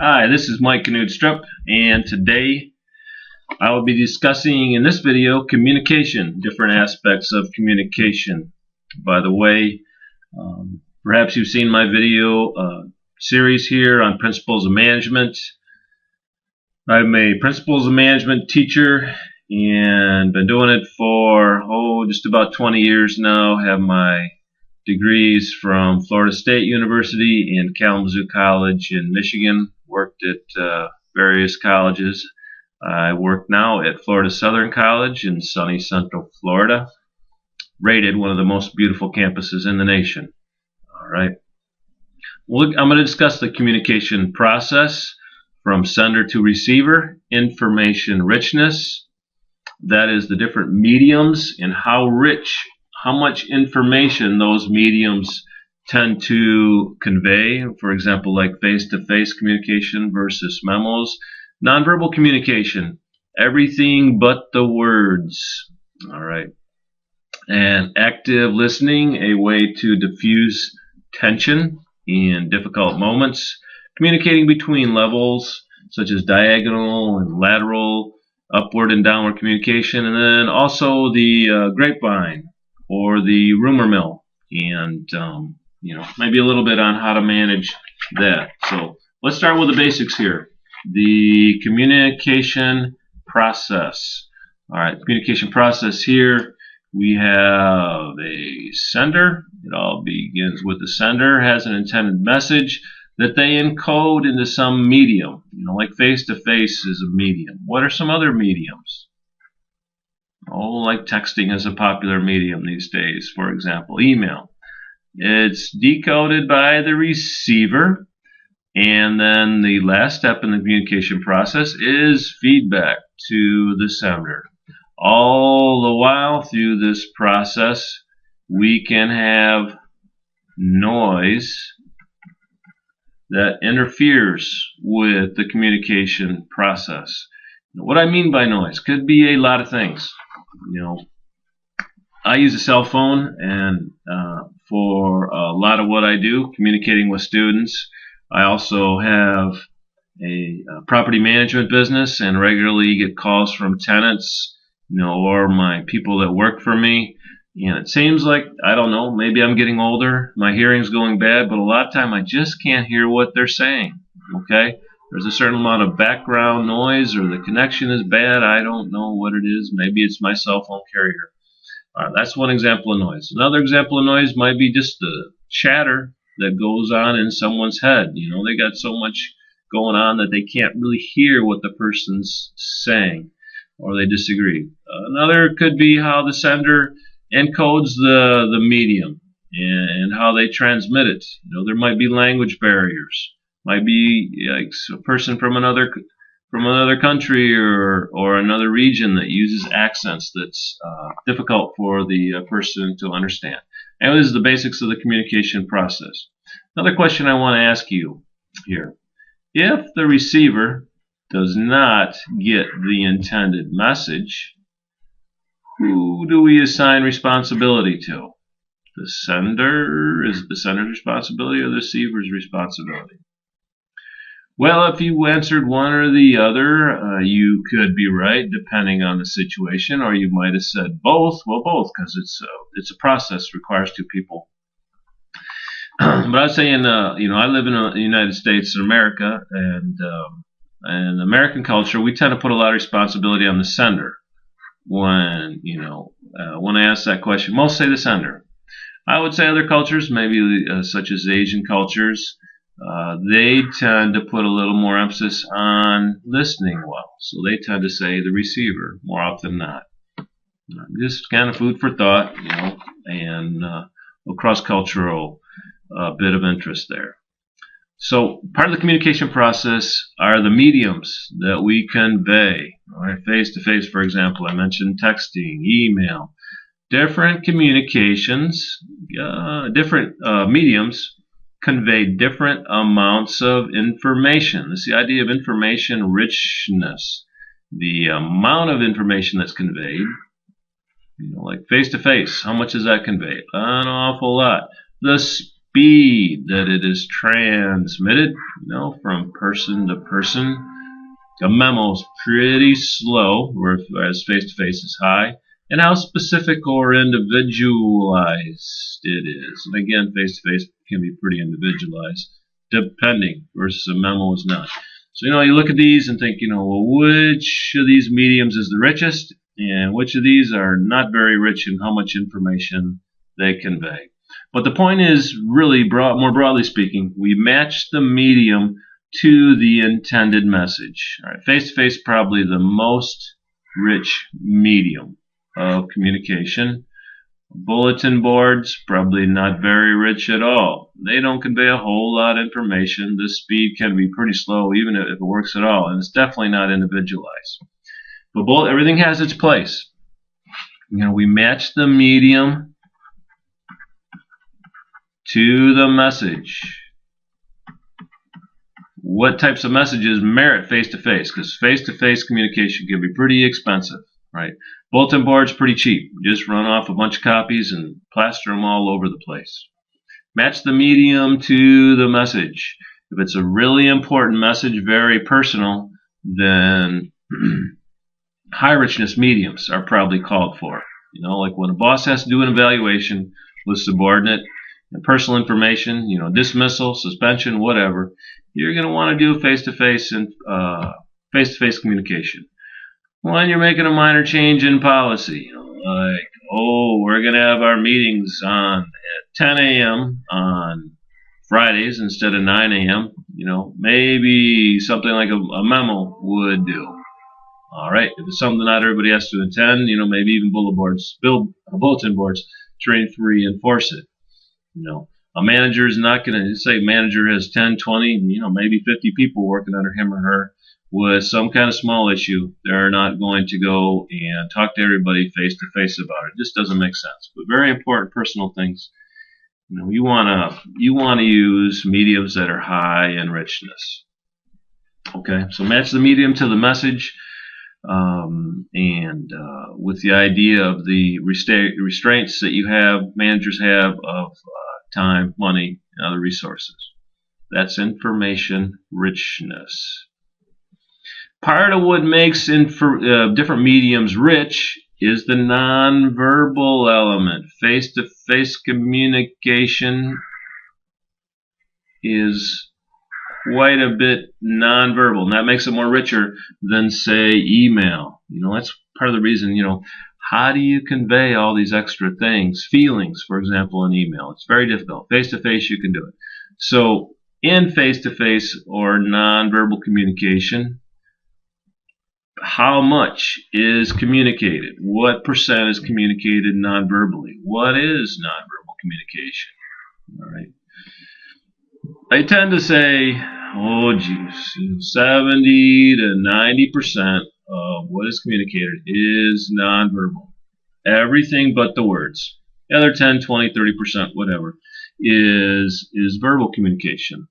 Hi, this is Mike Knudstrup, and today I will be discussing in this video communication, different aspects of communication. By the way, perhaps you've seen my video series here on principles of management. I'm a principles of management teacher and been doing it for just about 20 years now. Have my degrees from Florida State University and Kalamazoo College in Michigan. Worked at various colleges. I work now at Florida Southern College in sunny Central Florida, rated one of the most beautiful campuses in the nation. All right. I'm going to discuss the communication process from sender to receiver, information richness. That is the different mediums and how much information those mediums tend to convey. For example, like face-to-face communication versus memos. Nonverbal communication, everything but the words. All right. And active listening, a way to diffuse tension in difficult moments. Communicating between levels, such as diagonal and lateral, upward and downward communication. And then also the grapevine or the rumor mill. And, maybe a little bit on how to manage that. So let's start with the basics here. The communication process. All right, communication process here. We have a sender. It all begins with the sender has an intended message that they encode into some medium. Like face-to-face is a medium. What are some other mediums? Like texting is a popular medium these days. For example, email. It's decoded by the receiver. And then the last step in the communication process is feedback to the sender. All the while through this process, we can have noise that interferes with the communication process. What I mean by noise could be a lot of things. I use a cell phone, and for a lot of what I do, communicating with students. I also have a property management business and regularly get calls from tenants, or my people that work for me. And it seems like, I don't know, maybe I'm getting older, my hearing's going bad, but a lot of time I just can't hear what they're saying. Okay? There's a certain amount of background noise, or the connection is bad. I don't know what it is. Maybe it's my cell phone carrier. That's one example of noise. Another example of noise might be just the chatter that goes on in someone's head. They got so much going on that they can't really hear what the person's saying, or they disagree. Another could be how the sender encodes the medium and how they transmit it. There might be language barriers. Might be like a person from another country or another region that uses accents that's difficult for the person to understand. And this is the basics of the communication process. Another question I want to ask you here. If the receiver does not get the intended message, who do we assign responsibility to? The sender? Is it the sender's responsibility or the receiver's responsibility? Well, if you answered one or the other, you could be right, depending on the situation, or you might have said both. Well, both, because it's a process, requires two people. But I'd say I live in the United States of America, and in American culture, we tend to put a lot of responsibility on the sender. When I ask that question, most say the sender. I would say other cultures, maybe such as Asian cultures, they tend to put a little more emphasis on listening well. So they tend to say the receiver more often than not. Just kind of food for thought, and a cross-cultural bit of interest there. So part of the communication process are the mediums that we convey. All right, face-to-face, for example, I mentioned texting, email. Different communications, different mediums convey different amounts of information. This is the idea of information richness. The amount of information that's conveyed, like face-to-face, how much does that convey? An awful lot. The speed that it is transmitted, from person to person. A memo is pretty slow, whereas face-to-face is high. And how specific or individualized it is. And again, face-to-face can be pretty individualized, depending, versus a memo is not. So, you look at these and think, well, which of these mediums is the richest, and which of these are not very rich in how much information they convey. But the point is, really, more broadly speaking, we match the medium to the intended message. All right, face-to-face probably the most rich medium of communication. Bulletin boards probably not very rich at all. They don't convey a whole lot of information. The speed can be pretty slow, even if it works at all, and it's definitely not individualized. But everything has its place. We match the medium to the message. What types of messages merit face-to-face? Because face-to-face communication can be pretty expensive, right? Bulletin board's pretty cheap. Just run off a bunch of copies and plaster them all over the place. Match the medium to the message. If it's a really important message, very personal, then high richness mediums are probably called for. Like when a boss has to do an evaluation with subordinate and personal information, dismissal, suspension, whatever, you're going to want to do face-to-face and face-to-face communication. When you're making a minor change in policy, like, we're going to have our meetings at 10 a.m. on Fridays instead of 9 a.m., maybe something like a memo would do. All right, if it's something not everybody has to attend, maybe even bulletin boards to reinforce it. A manager is not going to say manager has 10, 20, maybe 50 people working under him or her with some kind of small issue. They're not going to go and talk to everybody face to face about it. It just doesn't make sense. But very important personal things. You want to use mediums that are high in richness. Okay, so match the medium to the message, and with the idea of the restraints that managers have of time, money, and other resources. That's information richness. Part of what makes different mediums rich is the nonverbal element. Face-to-face communication is quite a bit nonverbal, and that makes it more richer than, say, email. That's part of the reason, how do you convey all these extra things, feelings, for example, in email? It's very difficult. Face-to-face, you can do it. So in face-to-face or nonverbal communication, how much is communicated? What percent is communicated nonverbally? What is nonverbal communication? All right. I tend to say, 70 to 90% of what is communicated is nonverbal. Everything but the words. The other 10, 20, 30%, whatever, is verbal communication,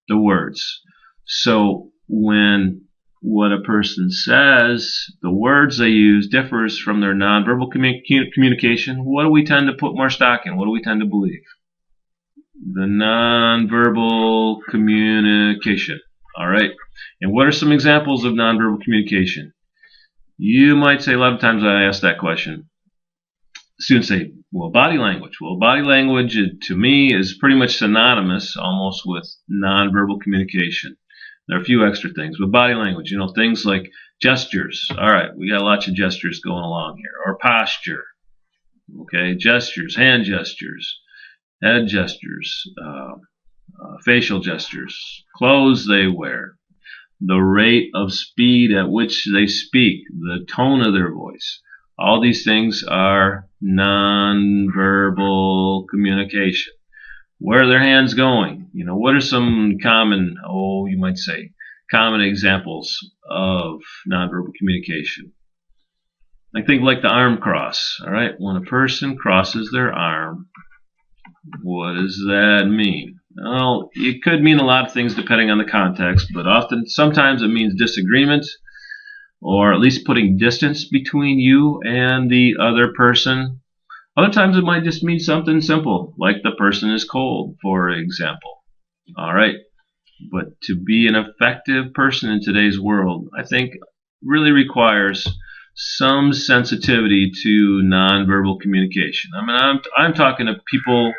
the words. So when what a person says, the words they use differs from their nonverbal communication, what do we tend to put more stock in? What do we tend to believe? The nonverbal communication. All right. And what are some examples of nonverbal communication? You might say, a lot of times I ask that question. Students say, well, body language. Well, body language to me is pretty much synonymous almost with nonverbal communication. There are a few extra things. With body language, things like gestures. All right, we got lots of gestures going along here. Or posture. Okay, gestures, hand gestures, head gestures, facial gestures, clothes they wear, the rate of speed at which they speak, the tone of their voice. All these things are nonverbal communication. Where are their hands going? What are some common, you might say, common examples of nonverbal communication? I think like the arm cross. All right, when a person crosses their arm, what does that mean? Well, it could mean a lot of things depending on the context, but sometimes it means disagreement, or at least putting distance between you and the other person. Other times it might just mean something simple, like the person is cold, for example. All right. But to be an effective person in today's world, I think really requires some sensitivity to nonverbal communication. I mean, I'm talking to people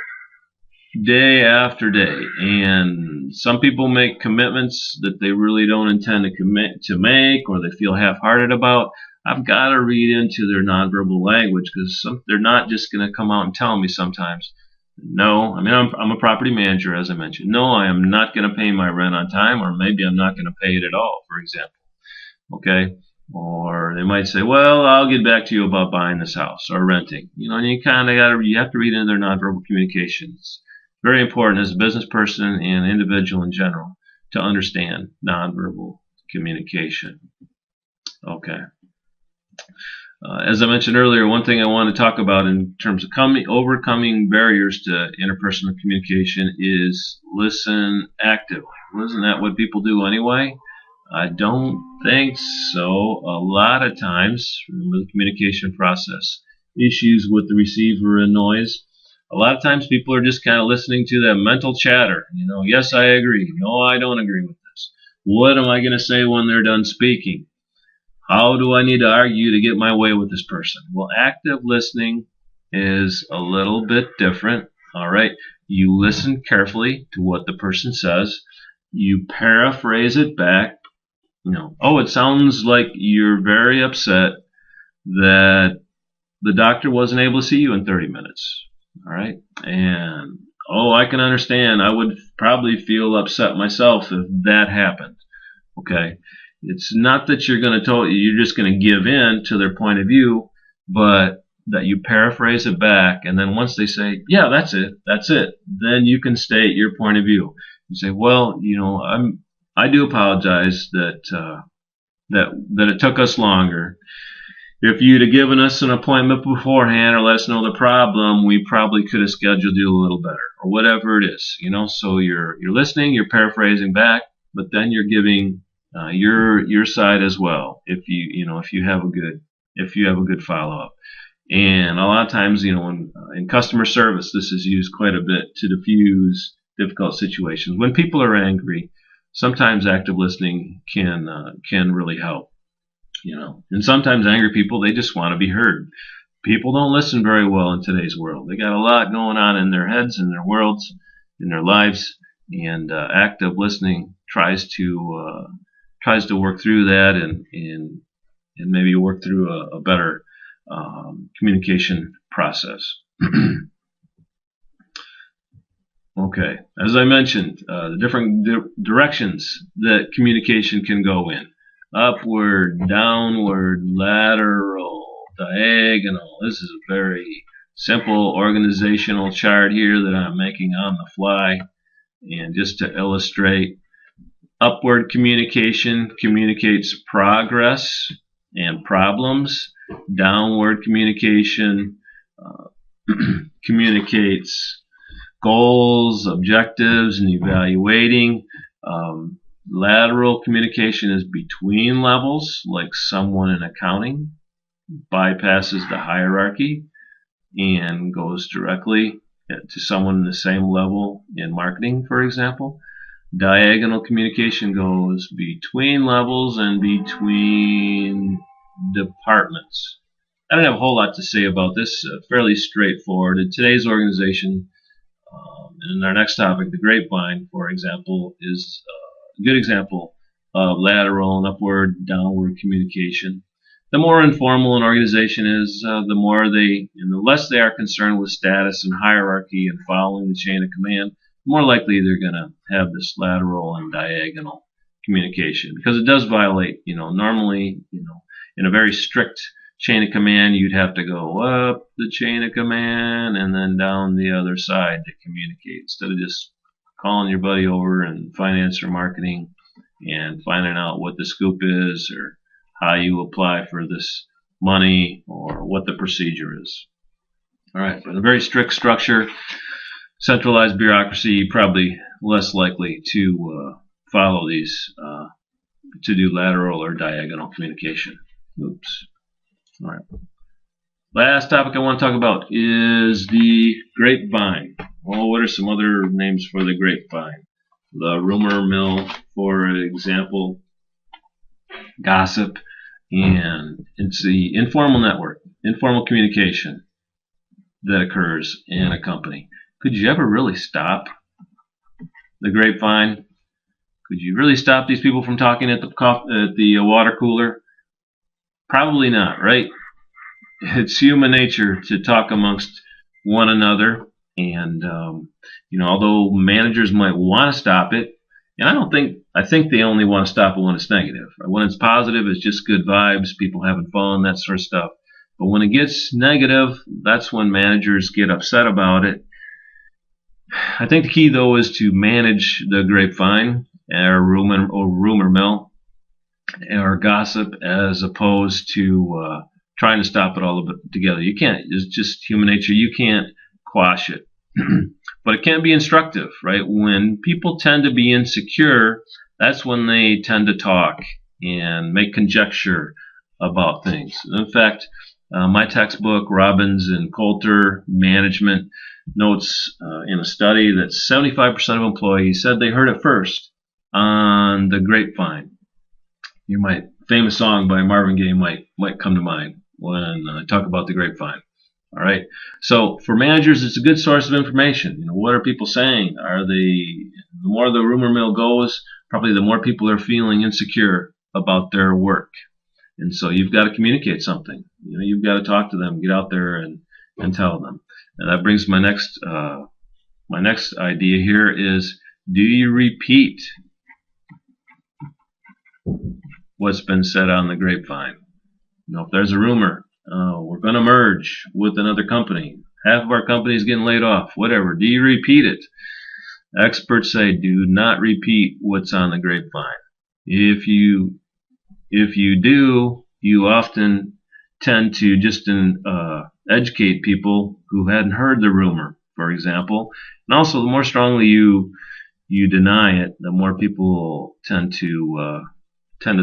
day after day, and some people make commitments that they really don't intend to commit to make, or they feel half-hearted about. I've got to read into their nonverbal language, because they're not just going to come out and tell me sometimes. No, I mean, I'm a property manager, as I mentioned. No, I am not going to pay my rent on time, or maybe I'm not going to pay it at all, for example. Okay? Or they might say, well, I'll get back to you about buying this house or renting. You know, and you have to read into their nonverbal communications. Very important as a business person and an individual in general to understand nonverbal communication. Okay. As I mentioned earlier, one thing I want to talk about in terms of overcoming barriers to interpersonal communication is listen actively. Isn't that what people do anyway? I don't think so. A lot of times, remember the communication process, issues with the receiver and noise. A lot of times people are just kind of listening to that mental chatter. You know, yes, I agree. No, I don't agree with this. What am I going to say when they're done speaking? How do I need to argue to get my way with this person? Well, active listening is a little bit different. All right. You listen carefully to what the person says. You paraphrase it back. You know, oh, it sounds like you're very upset that the doctor wasn't able to see you in 30 minutes. All right. And, oh, I can understand. I would probably feel upset myself if that happened. Okay. It's not that you're just going to give in to their point of view, but that you paraphrase it back, and then once they say, yeah, that's it, then you can state your point of view. You say, well, you know, I do apologize that it took us longer. If you'd have given us an appointment beforehand or let us know the problem, we probably could have scheduled you a little better, or whatever it is. You know, so you're listening, you're paraphrasing back, but then you're giving your side as well. If you have a good follow up, and a lot of times, you know, in customer service, this is used quite a bit to diffuse difficult situations. When people are angry, sometimes active listening can really help. You know, and sometimes angry people, they just want to be heard. People don't listen very well in today's world. They got a lot going on in their heads, in their worlds, in their lives, and active listening tries to work through that and maybe work through a better communication process. Okay, as I mentioned, the different directions that communication can go in: upward, downward, lateral, diagonal. This is a very simple organizational chart here that I'm making on the fly, and just to illustrate, upward communication communicates progress and problems. Downward communication communicates goals, objectives, and evaluating. Lateral communication is between levels, like someone in accounting bypasses the hierarchy and goes directly to someone in the same level in marketing, for example. Diagonal communication goes between levels and between departments. I don't have a whole lot to say about this. Fairly straightforward. In today's organization, and in our next topic, the Grapevine, for example, is a good example of lateral and upward, downward communication. The more informal an organization is, the less they are concerned with status and hierarchy and following the chain of command, the more likely they're going to have this lateral and diagonal communication, because it does violate, normally, in a very strict chain of command, you'd have to go up the chain of command and then down the other side to communicate, instead of just calling your buddy over in finance or marketing and finding out what the scoop is, or how you apply for this money, or what the procedure is. All right, but a very strict structure, centralized bureaucracy, probably less likely to follow these, to do lateral or diagonal communication. Oops. All right. Last topic I want to talk about is the grapevine. Well, what are some other names for the grapevine? The rumor mill, for example, gossip, and it's the informal network, informal communication that occurs in a company. Could you ever really stop the grapevine? Could you really stop these people from talking at the water cooler? Probably not, right? It's human nature to talk amongst one another, and although managers might want to stop it, and I think they only want to stop it when it's negative. When it's positive, it's just good vibes, people having fun, that sort of stuff. But when it gets negative, that's when managers get upset about it. I think the key, though, is to manage the grapevine or rumor mill or gossip, as opposed to trying to stop it all together. You can't. It's just human nature. You can't quash it. But it can be instructive, right? When people tend to be insecure, that's when they tend to talk and make conjecture about things. In fact, my textbook, Robbins and Coulter Management, notes in a study that 75% of employees said they heard it first on the grapevine. Famous song by Marvin Gaye might come to mind when I talk about the grapevine. All right. So for managers, it's a good source of information. What are people saying? The more the rumor mill goes, probably the more people are feeling insecure about their work. And so you've got to communicate something. You've got to talk to them, get out there and tell them. And that brings my next idea here is, do you repeat what's been said on the grapevine? If there's a rumor, we're going to merge with another company, half of our company is getting laid off, whatever, do you repeat it? Experts say do not repeat what's on the grapevine. If you do, you often tend to just educate people who hadn't heard the rumor, for example. And also, the more strongly you deny it, the more people tend to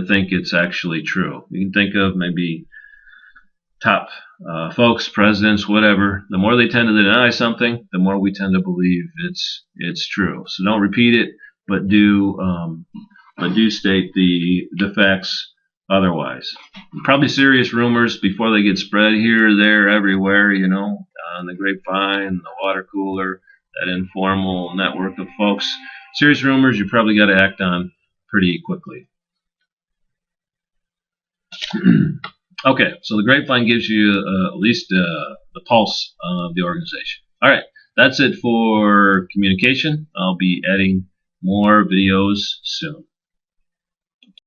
think it's actually true. You can think of maybe top folks, presidents, whatever. The more they tend to deny something, the more we tend to believe it's true. So don't repeat it, but do state the facts otherwise. Probably serious rumors before they get spread here, there, everywhere, on the grapevine, the water cooler, that informal network of folks. Serious rumors you probably got to act on pretty quickly. Okay, so the grapevine gives you at least the pulse of the organization. All right, that's it for communication. I'll be adding more videos soon.